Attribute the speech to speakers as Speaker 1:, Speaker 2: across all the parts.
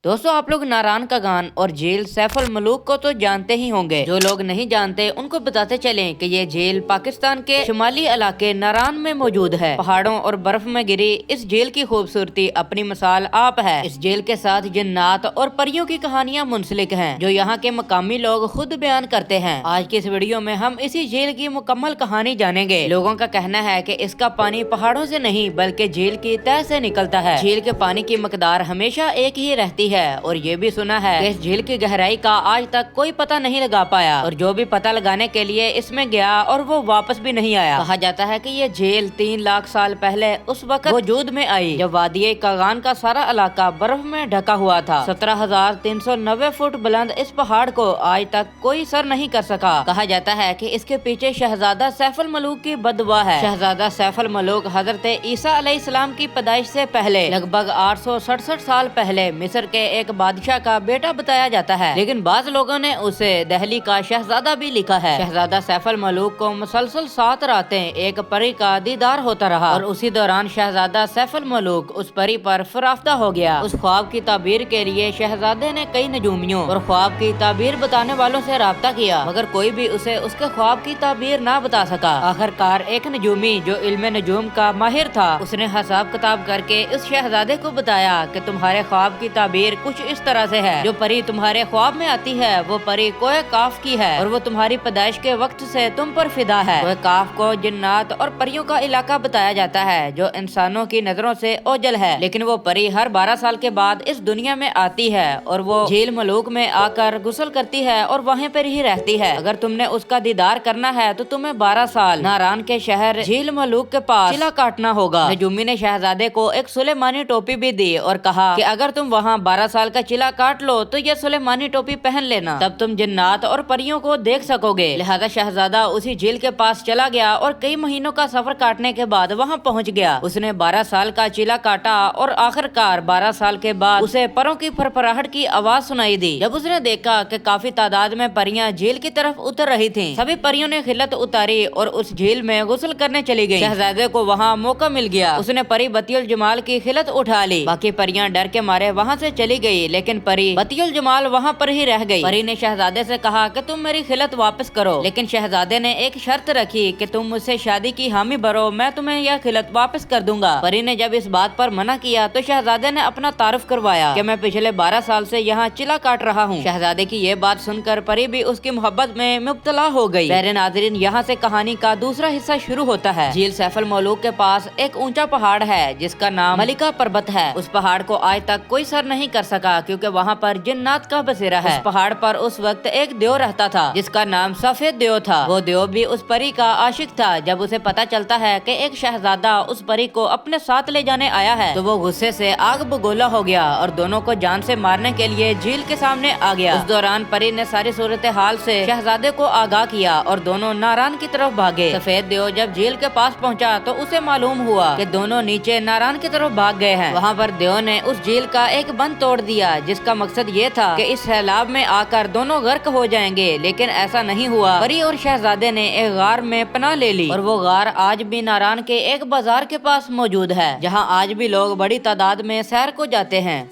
Speaker 1: दोस्तों आप लोग नारान का गान और झील सैफ अल मलूक को तो जानते ही होंगे। जो लोग नहीं जानते उनको बताते चलें कि ये झील पाकिस्तान के शुमाली इलाके नारान में मौजूद है। पहाड़ों और बर्फ में घिरी इस झील की खूबसूरती अपनी मिसाल आप है। इस झील के साथ जिन्नात और परियों की कहानियां मुंसलिक हैं, जो यहाँ के मकामी लोग खुद बयान करते हैं। आज की इस वीडियो में हम इसी झील की मुकम्मल कहानी जानेंगे। लोगों का कहना है कि इसका पानी पहाड़ों से नहीं बल्कि झील की तह से निकलता है। झील के पानी की मकदार हमेशा एक ही रहती है और ये भी सुना है कि इस झील की गहराई का आज तक कोई पता नहीं लगा पाया, और जो भी पता लगाने के लिए इसमें गया और वो वापस भी नहीं आया। कहा जाता है कि ये झील 3 लाख साल पहले उस वक्त वजूद में आई जब वादिये कागान का सारा इलाका बर्फ में ढका हुआ था। 17,390 फुट बुलंद इस पहाड़ को आज तक कोई सर नहीं कर सका। कहा जाता है कि इसके पीछे शहजादा सैफ अल मलूक की बददुआ है। शहजादा सैफ अल मलूक हजरत ईसा अलैहिस्सलाम की पैदाइश से पहले लगभग 867 साल पहले मिस्र के एक बादशाह का बेटा बताया जाता है, लेकिन बाज लोगों ने उसे दहली का शहजादा भी लिखा है। शहजादा सैफ अल मलूक को मुसलसल 7 रातें एक परी का दीदार होता रहा और उसी दौरान शहजादा सैफ अल मलूक उस परी पर फराफ्ता हो गया। उस ख्वाब की ताबीर के लिए शहजादे ने कई नजूमियों और ख्वाब की ताबीर बताने वालों से राब्ता किया, मगर कोई भी उसे उसके ख्वाब की ताबीर ना बता सका। आखिरकार एक नजूमी जो इल्म नजूम का माहिर था, उसने हिसाब किताब करके उस शहजादे को बताया कि तुम्हारे ख्वाब की ताबीर कुछ इस तरह से है। जो परी तुम्हारे ख्वाब में आती है वो परी कोए काफ की है और वो तुम्हारी पैदाइश के वक्त से तुम पर फिदा है। कोए काफ को जिन्नात और परियों का इलाका बताया जाता है जो इंसानों की नजरों से ओझल है, लेकिन वो परी हर 12 साल के बाद इस दुनिया में आती है और वो झील मलूक में आकर गुस्ल करती है और वहीं पर ही रहती है। अगर तुमने उसका दीदार करना है तो तुम्हें 12 साल नारान के शहर झील मलूक के पास चिला काटना होगा। नजूमी ने शहजादे को एक सुलेमानी टोपी भी दी और कहा कि अगर तुम वहाँ 12 साल का चिला काट लो तो ये सुलेमानी टोपी पहन लेना, तब तुम जिन्नात और परियों को देख सकोगे। लिहाजा शहजादा उसी झील के पास चला गया और कई महीनों का सफर काटने के बाद वहाँ पहुँच गया। उसने 12 साल का चिला काटा और आखिरकार 12 साल के बाद उसे परों की फरफराहट की आवाज सुनाई दी। जब उसने देखा कि काफी तादाद में परियां झील की तरफ उतर रही थीं, सभी परियों ने खिलत उतारी और उस झील में गुस्ल करने चली गयी। शहजादे को वहाँ मौका मिल गया। उसने परी बतियुल जमाल की खिलत उठा ली। बाकी परियां डर के मारे वहाँ से चली गई, लेकिन परी बतियुल जमाल वहाँ पर ही रह गई। परी ने शहजादे से कहा कि तुम मेरी खिलत वापस करो, लेकिन शहजादे ने एक शर्त रखी कि तुम मुझसे शादी की हामी भरो, मैं तुम्हें यह खिलत वापस कर दूंगा। परी ने जब इस बात पर मना किया तो शहजादे ने अपना तारुफ करवाया कि मैं पिछले 12 साल से यहाँ चिला काट रहा हूँ। शहजादे की ये बात सुनकर परी भी उसकी मोहब्बत में मुब्तला हो गई। प्यारे नाज़रीन, यहाँ से कहानी का दूसरा हिस्सा शुरू होता है। झील सैफ अल मलूक के पास एक ऊंचा पहाड़ है जिसका नाम मलिका पर्वत है। उस पहाड़ को आज तक कोई सर नहीं कर सका क्योंकि वहाँ पर जिन्नात का बसेरा है। उस पहाड़ पर उस वक्त एक देव रहता था जिसका नाम सफेद देव था। वो देव भी उस परी का आशिक था। जब उसे पता चलता है कि एक शहजादा उस परी को अपने साथ ले जाने आया है तो वो गुस्से से आग बगोला हो गया और दोनों को जान से मारने के लिए झील के सामने आ गया। उस दौरान परी ने सारी सूरत हाल से शहजादे को आगाह किया और दोनों नारान की तरफ भागे। सफेद देव जब झील के पास पहुँचा तो उसे मालूम हुआ कि दोनों नीचे नारान की तरफ भाग गए हैं। वहाँ पर देव ने उस झील का एक बंद तोड़ दिया जिसका मकसद ये था कि इस सैलाब में आकर दोनों गर्क हो जाएंगे, लेकिन ऐसा नहीं हुआ। परी और शहजादे ने एक गार में पनाह ले ली और वो गार आज भी नारान के एक बाजार के पास मौजूद है, जहाँ आज भी लोग बड़ी तादाद में सैर को जाते हैं।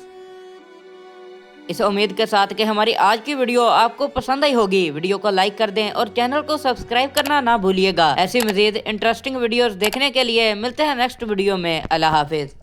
Speaker 1: इस उम्मीद के साथ कि हमारी आज की वीडियो आपको पसंद आई होगी। वीडियो को लाइक कर दें और चैनल को सब्सक्राइब करना ना भूलिएगा। ऐसी मजीद इंटरेस्टिंग वीडियोस देखने के लिए मिलते हैं नेक्स्ट वीडियो में। अल्लाह हाफिज।